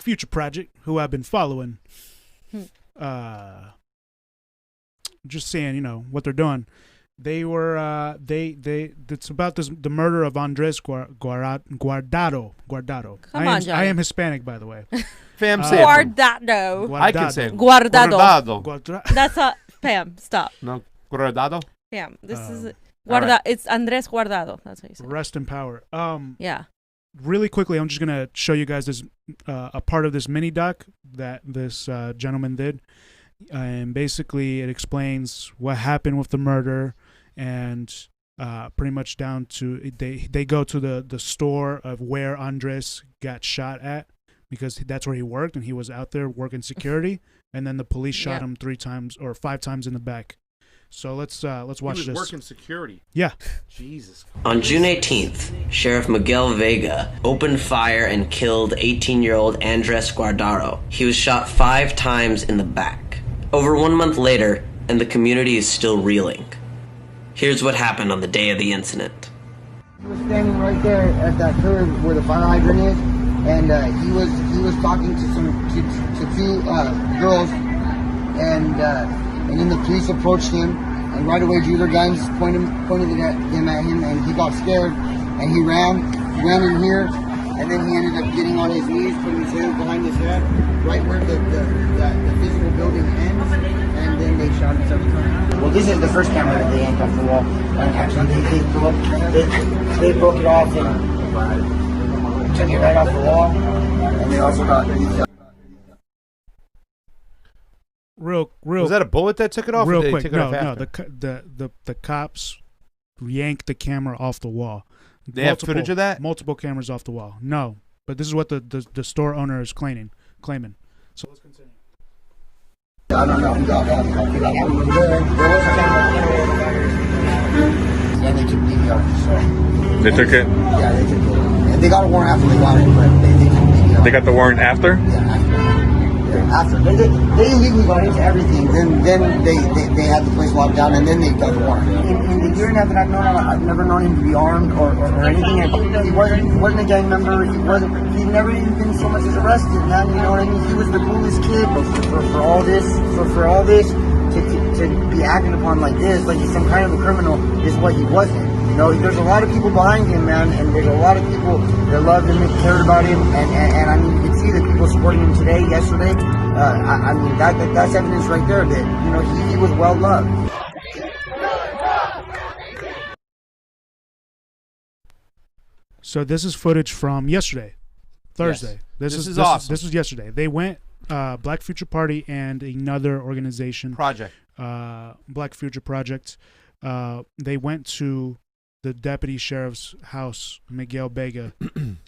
Future Project, who I've been following. Just saying, what they're doing. They were it's about the murder of Andres Guardado. Come on, Johnny. I am Hispanic, by the way. Fam, say Guardado. I can say it. Guardado. That's a Pam. Stop. No, Guardado. Pam. This is Guardado. Right. It's Andres Guardado. That's what you say. Rest in power. Yeah. Really quickly, I'm just gonna show you guys this a part of this mini doc that this gentleman did, and basically it explains what happened with the murder, and pretty much down to they go to the store of where Andres got shot at, because that's where he worked and he was out there working security, and then the police shot him 3 times or 5 times in the back. So let's watch this. He was working security. Yeah. Jesus. On June 18th, Sheriff Miguel Vega opened fire and killed 18-year-old Andres Guardado. He was shot 5 times in the back. Over 1 month later, and the community is still reeling. Here's what happened on the day of the incident. He was standing right there at that curve where the fire hydrant is, and he was talking to 2 girls, and then the police approached him and right away drew their guns, pointed them at him, and he got scared and he ran in here, and then he ended up getting on his knees, putting his hands behind his head, right where the physical building ends, and then they shot him 7 times. Well, this is the first camera that they yanked off the wall, and actually they broke it off and took it right off the wall, and they also got. Real. Was that a bullet that took it off? Real or did quick, they take it off the cops yanked the camera off the wall. They have footage of that? Multiple cameras off the wall. No, but this is what the store owner is claiming. So let's continue. I don't know. And they took DVR. So. They took it? Yeah, they took it. And they got a warrant after they got it, but they took DVR. They got the warrant after? Yeah, after. They illegally got into everything. Then they had the place locked down, and then they got the warrant. In the year and a half that I've known him, I've never known him to be armed or anything. And he wasn't a gang member. He never even been so much as arrested, man. You know what I mean? He was the coolest kid. But for all this, to be acting upon like this, like he's some kind of a criminal, is what he wasn't. You know, there's a lot of people behind him, man, and there's a lot of people that loved him and cared about him, and I mean, you can see the people supporting him today, yesterday. I mean, that's evidence right there that, he was well loved. So this is footage from yesterday, Thursday. Yes. This is awesome. This was yesterday. They went, Black Future Party and another organization. Project. Black Future Project. They went to the deputy sheriff's house, Miguel Vega,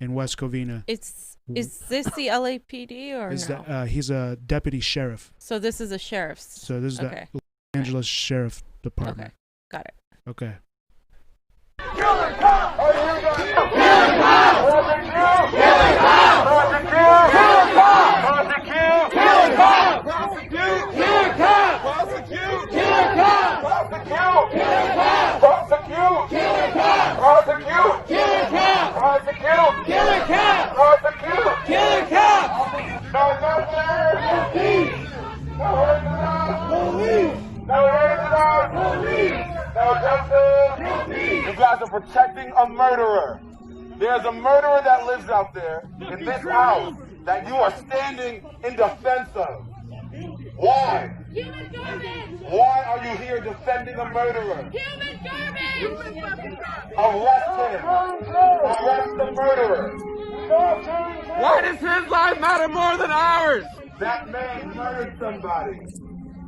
in West Covina. Is this the LAPD or no? He's a deputy sheriff. So this is a sheriff's. So this is the Los Angeles Sheriff Department. Okay, got it. Okay. Killer cop! Killer cop! Killer cop! Killer cop! Prosecute! Killer cop! Prosecute! Killer cop! Prosecute! Killer cop! Prosecute! Killer cop! Prosecute! Killer cop! Prosecute! Killer cop! Prosecute! Killer cop! Prosecute! Killer cop! No justice! Police! No justice! Police! No justice! You guys are protecting a murderer. There's a murderer that lives out there in this house that you are standing in defense of. Why? Human garbage! Why are you here defending a murderer? Human garbage! Arrest him. Arrest the murderer. Why does his life matter more than ours? That man murdered somebody.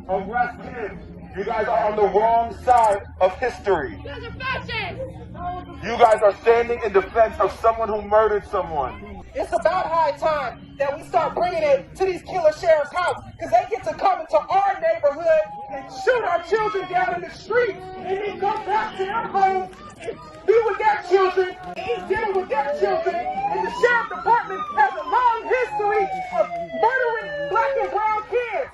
Arrest him. You guys are on the wrong side of history. You guys are fascists! You guys are standing in defense of someone who murdered someone. It's about high time that we start bringing it to these killer sheriff's house, because they get to come into our neighborhood and shoot our children down in the streets, and then go back to their homes and be with their children, eat dinner with their children. And the sheriff department has a long history of murdering black and brown kids.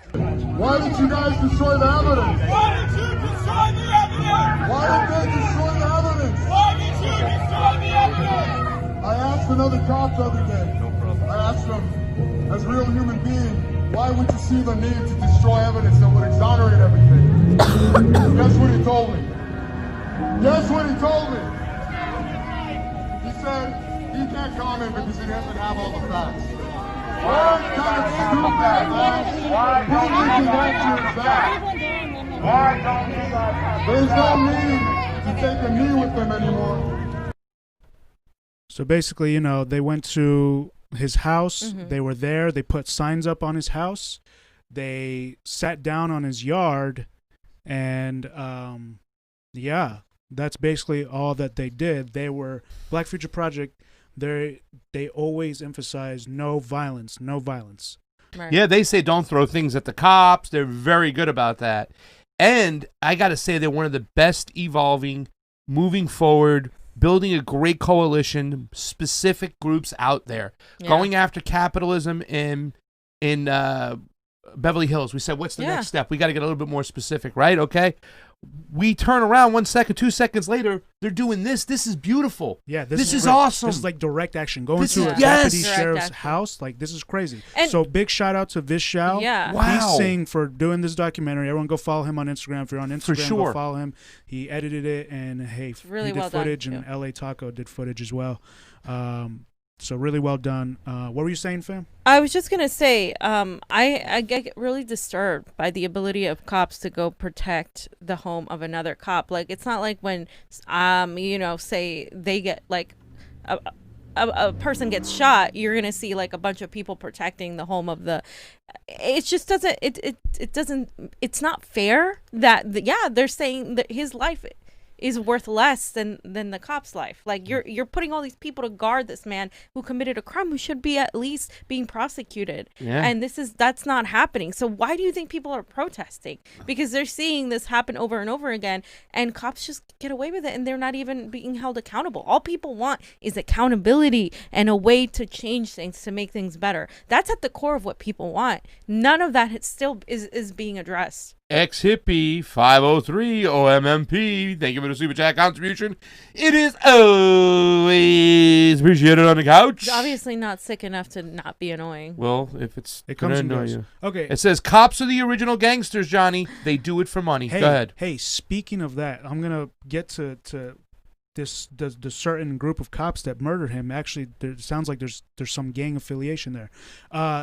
Why did you guys destroy the evidence? Why did you destroy the evidence? Why did they destroy the evidence? Why did you destroy the evidence? I asked another cop the other day. No problem. I asked him, as real human beings, why would you see the need to destroy evidence that would exonerate everything? Guess what he told me? Guess what he told me? He said he can't comment because he doesn't have all the facts. What kind of stupid, man? Who answer that? Why don't you guys? There's no need to take a knee with them anymore. So basically, you know, they went to his house. They were there. They put signs up on his house. They sat down on his yard. And, yeah, that's basically all that they did. They were Black Future Project. They always emphasize no violence, no violence. Right. Yeah, they say don't throw things at the cops. They're very good about that. And I got to say they're one of the best evolving, moving forward, building a great coalition, specific groups out there, going after capitalism in Beverly Hills. We said, what's the next step? We got to get a little bit more specific, right? Okay. We turn around 1 second, 2 seconds later, they're doing this. This is beautiful. Yeah, this is awesome. This is like direct action. Going to a deputy sheriff's house, like this is crazy. And so big shout out to Vishal. Yeah. Wow. He's saying for doing this documentary. Everyone go follow him on Instagram. If you're on Instagram, For sure. go follow him. He edited it, and hey, really he did well footage, done, and LA Taco did footage as well. So really well done. What were you saying, fam? I was just gonna say, I get really disturbed by the ability of cops to go protect the home of another cop. Like, it's not like when, you know, say they get like a person gets shot, you're gonna see like a bunch of people protecting the home of the. It just doesn't. It doesn't. It's not fair that they're saying that his life is worth less than the cop's life. Like, you're putting all these people to guard this man who committed a crime, who should be at least being prosecuted. Yeah. And that's not happening. So why do you think people are protesting? Because they're seeing this happen over and over again, and cops just get away with it, and they're not even being held accountable. All people want is accountability and a way to change things, to make things better. That's at the core of what people want. None of that still is being addressed. Ex-Hippie 503 OMMP. Thank you for the super chat contribution. It is always appreciated on the couch. It's obviously not sick enough to not be annoying. Well, if it comes and goes. Okay. It says cops are the original gangsters, Johnny. They do it for money. Go ahead. Hey, speaking of that, I'm gonna get to the certain group of cops that murdered him. Actually, it sounds like there's some gang affiliation there.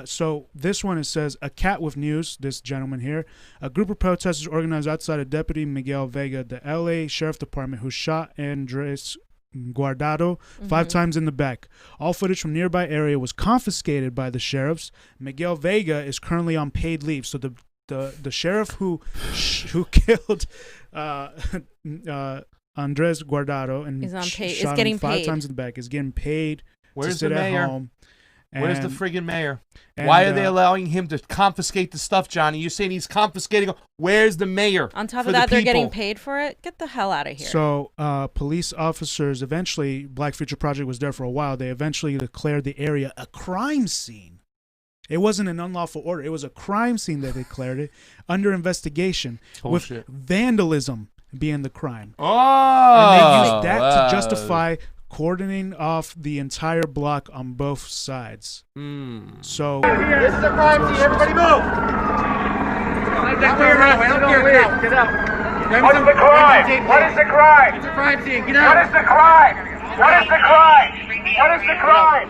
So this one, it says, a cat with news, this gentleman here. A group of protesters organized outside of Deputy Miguel Vega, the LA Sheriff Department, who shot Andres Guardado 5 times in the back. All footage from nearby area was confiscated by the sheriffs. Miguel Vega is currently on paid leave. So the sheriff who killed Andres Guardado and shot him 5 times in the back is getting paid to sit at home. Where's the friggin' mayor? Why are they allowing him to confiscate the stuff, Johnny? You're saying he's confiscating. Where's the mayor? On top of that, they're getting paid for it? Get the hell out of here. So police officers eventually, Black Future Project was there for a while, they eventually declared the area a crime scene. It wasn't an unlawful order. It was a crime scene that they declared it under investigation with vandalism being the crime. Oh! And they used that to justify cordoning off the entire block on both sides. So this is a crime scene. Everybody move. Get out. What is the crime? What is the crime? It's a crime scene. Get out. What is the crime? What is the crime? What is the crime?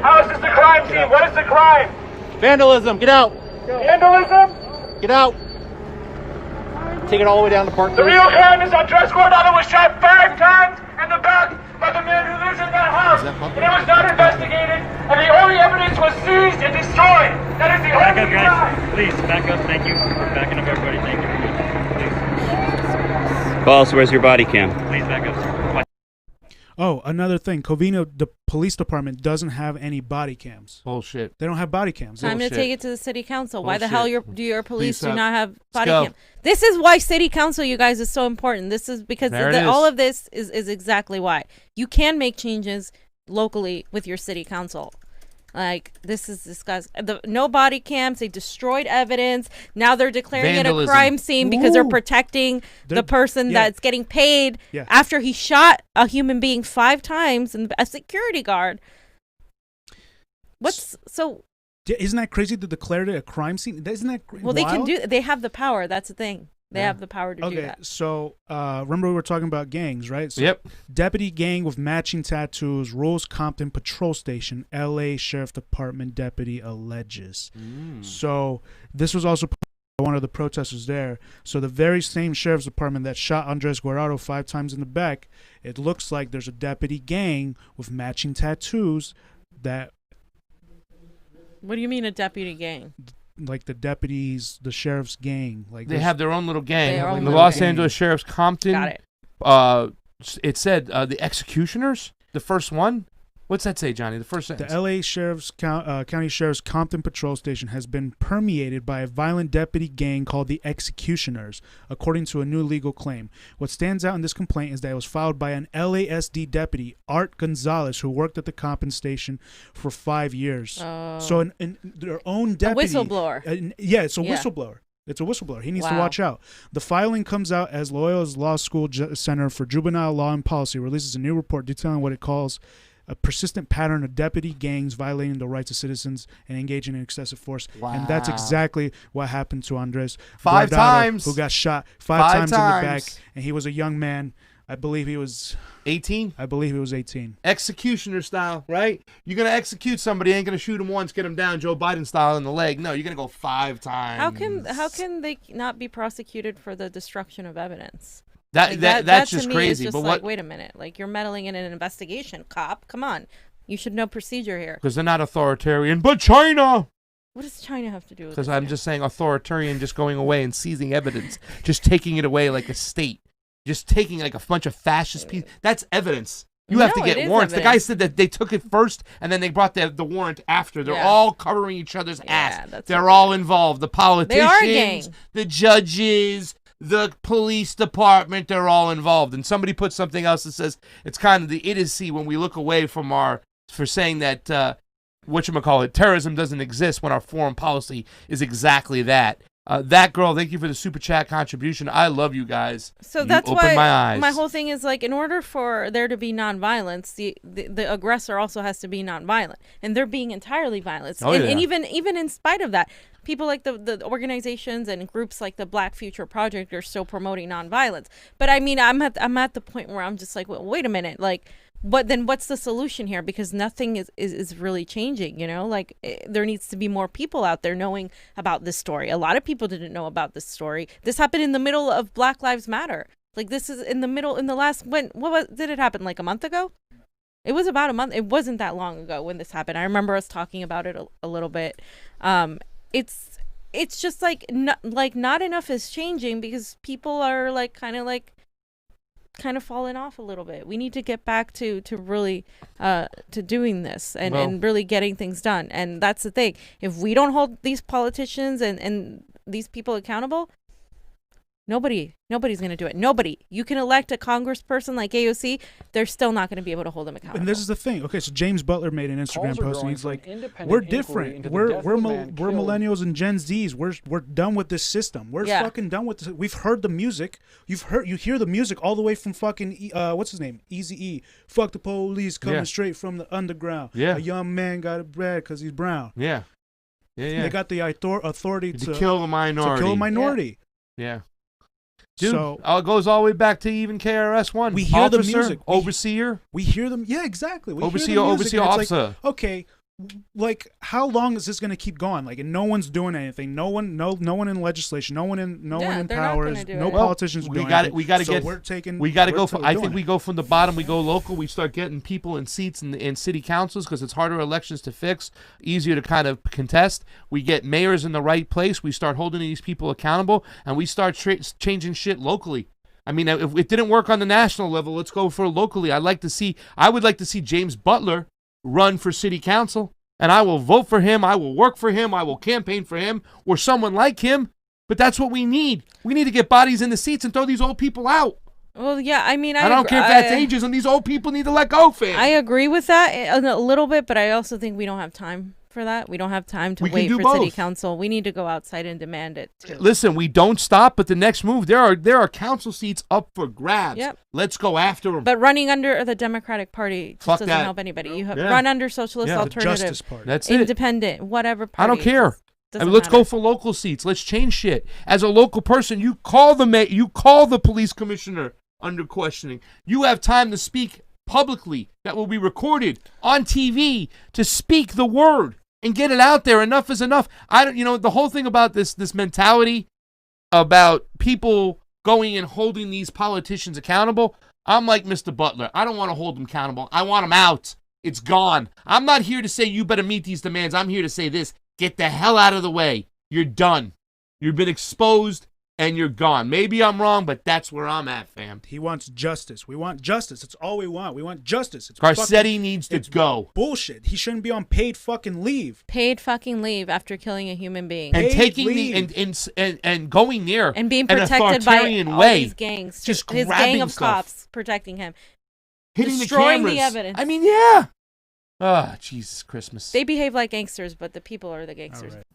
How is this the crime scene? What is the crime? Vandalism. Get out. Vandalism? Get out. Take it all the way down to Park. The real crime is Andres Guardado was shot 5 times in the back by the man who lives in that house. And it was not investigated, and the only evidence was seized and destroyed. That is the only crime. Back up, guys. Please, back up. Thank you. We're backing up, everybody. Thank you. Please. Boss, where's your body cam? Please back up, sir. Oh, another thing. Covina, the police department, doesn't have any body cams. Bullshit. They don't have body cams. Time to take it to the city council. Why the hell do your police Please, do not have body go. cams? This is why city council, you guys, is so important. This is because all of this is exactly why. You can make changes locally with your city council. Like, this is discussed. No body cams. They destroyed evidence. Now they're declaring it a crime scene because they're protecting the person that's getting paid after he shot a human being 5 times and a security guard. What's so? Isn't that crazy to declare it a crime scene? Isn't that Well, they can do. They have the power. That's the thing. They have the power to do that. Okay, so remember we were talking about gangs, right? So Yep. Deputy gang with matching tattoos, Rose Compton Patrol Station, L.A. Sheriff Department deputy alleges. So this was also one of the protesters there. So the very same sheriff's department that shot Andres Guardado 5 times in the back, it looks like there's a deputy gang with matching tattoos that... What do you mean a deputy gang? Like the deputies, the sheriff's gang. Like they have their own little gang. Their own The little Los gang. Angeles Sheriff's Compton. Got it. It said the executioners, the first one. What's that say, Johnny? The first sentence. The L.A. County Sheriff's Compton Patrol Station has been permeated by a violent deputy gang called the Executioners, according to a new legal claim. What stands out in this complaint is that it was filed by an LASD deputy, Art Gonzalez, who worked at the Compton Station for 5 years. So in their own deputy... A whistleblower. It's a whistleblower. It's a whistleblower. He needs to watch out. The filing comes out as Loyola's Law School Center for Juvenile Law and Policy releases a new report detailing what it calls a persistent pattern of deputy gangs violating the rights of citizens and engaging in excessive force. And that's exactly what happened to Andres 5 Guardado, times. who got shot 5 times in the back. And he was a young man. I believe he was 18. I believe he was 18. Executioner style, right? You're gonna execute somebody, ain't gonna shoot him once, get him down, Joe Biden style in the leg. No, you're gonna go 5 times. How can they not be prosecuted for the destruction of evidence? That's just to me crazy. Is just but like, what? wait a minute, like you're meddling in an investigation, cop. Come on, you should know procedure here. Because they're not authoritarian, but China. What does China have to do with it? Because I'm just saying authoritarian, just going away and seizing evidence, just taking it away like a state, just taking like a bunch of fascist people. That's evidence. You have to get warrants. The guy said that they took it first and then they brought the warrant after. They're all covering each other's ass. They're all involved. The politicians, the judges, the police department, they're all involved. And somebody put something else that says it's kind of the idiocy when we look away from for saying that, terrorism doesn't exist when our foreign policy is exactly that. That girl, thank you for the super chat contribution. I love you guys. So that's why my eyes. My whole thing is like, in order for there to be nonviolence, the aggressor also has to be nonviolent, and they're being entirely violent. And even in spite of that, people like the organizations and groups like the Black Future Project are still promoting nonviolence. But I mean, I'm at the point where I'm just like, well, wait a minute, like. What's the solution here? Because nothing is really changing, like there needs to be more people out there knowing about this story. A lot of people didn't know about this story. This happened in the middle of Black Lives Matter. Like this is in the last, did it happen? Like a month ago? It was about a month. It wasn't that long ago when this happened. I remember us talking about it a little bit. It's just like not enough is changing because people are kind of fallen off a little bit. We need to get back to really to doing this and really getting things done. And that's the thing. If we don't hold these politicians and these people accountable, nobody's going to do it. Nobody. You can elect a congressperson like AOC, they're still not going to be able to hold them accountable. And this is the thing. Okay, so James Butler made an Instagram post and he's like, we're different. We're millennials and Gen Zs. We're done with this system. We're fucking done with this. We've heard the music. You hear the music all the way from fucking what's his name? Eazy-E. Fuck the police coming straight from the underground. Yeah. A young man got it bred because he's brown. Yeah. Yeah. They got the authority to kill a minority. To kill a minority. Yeah. Dude, it goes all the way back to even KRS-One. We hear the music. Overseer. We hear them. Yeah, exactly. Overseer officer. Like, okay, like how long is this going to keep going? Like, and no one's doing anything. No one in legislation. No one in powers. No politicians. We got it. I think we go from the bottom. We go local. We start getting people in seats in city councils because it's harder elections to fix, easier to kind of contest. We get mayors in the right place. We start holding these people accountable, and we start changing shit locally. I mean, if it didn't work on the national level, let's go for locally. I would like to see James Butler run for city council, and I will vote for him. I will work for him. I will campaign for him or someone like him. But that's what we need. We need to get bodies in the seats and throw these old people out. Well, yeah, I mean, I don't care if that's ageism. These old people need to let go, fam. I agree with that a little bit, but I also think we don't have time for that. We don't have time to We can wait do for city both. council. We need to go outside and demand it too. Listen, we don't stop, but the next move, there are council seats up for grabs. Yep. Let's go after them. But running under the Democratic Party just Fuck doesn't that. help anybody. You have Yeah. run under Socialist Yeah, the Alternative, Justice Party. That's it. Independent, whatever party. I don't care. It doesn't Let's go matter. for local seats. Let's change shit. As a local person, you call you call the police commissioner under questioning. You have time to speak publicly. That will be recorded on TV to speak the word and get it out there. Enough is enough. The whole thing about this mentality about people going and holding these politicians accountable. I'm like Mr. Butler. I don't want to hold them accountable. I want them out. It's gone. I'm not here to say you better meet these demands. I'm here to say this. Get the hell out of the way. You're done. You've been exposed and you're gone. Maybe I'm wrong, but that's where I'm at, fam. He wants justice. We want justice. It's all we want. We want justice. It's Garcetti needs to go. Bullshit. He shouldn't be on paid fucking leave. Paid fucking leave after killing a human being. And Paid taking leave. and going there And being an protected by authoritarian all way. these gangs. Just his grabbing gang of stuff. cops protecting him. Hitting destroying the the cameras. evidence. I mean, yeah. Oh, Jesus Christmas. They behave like gangsters, but the people are the gangsters. All right.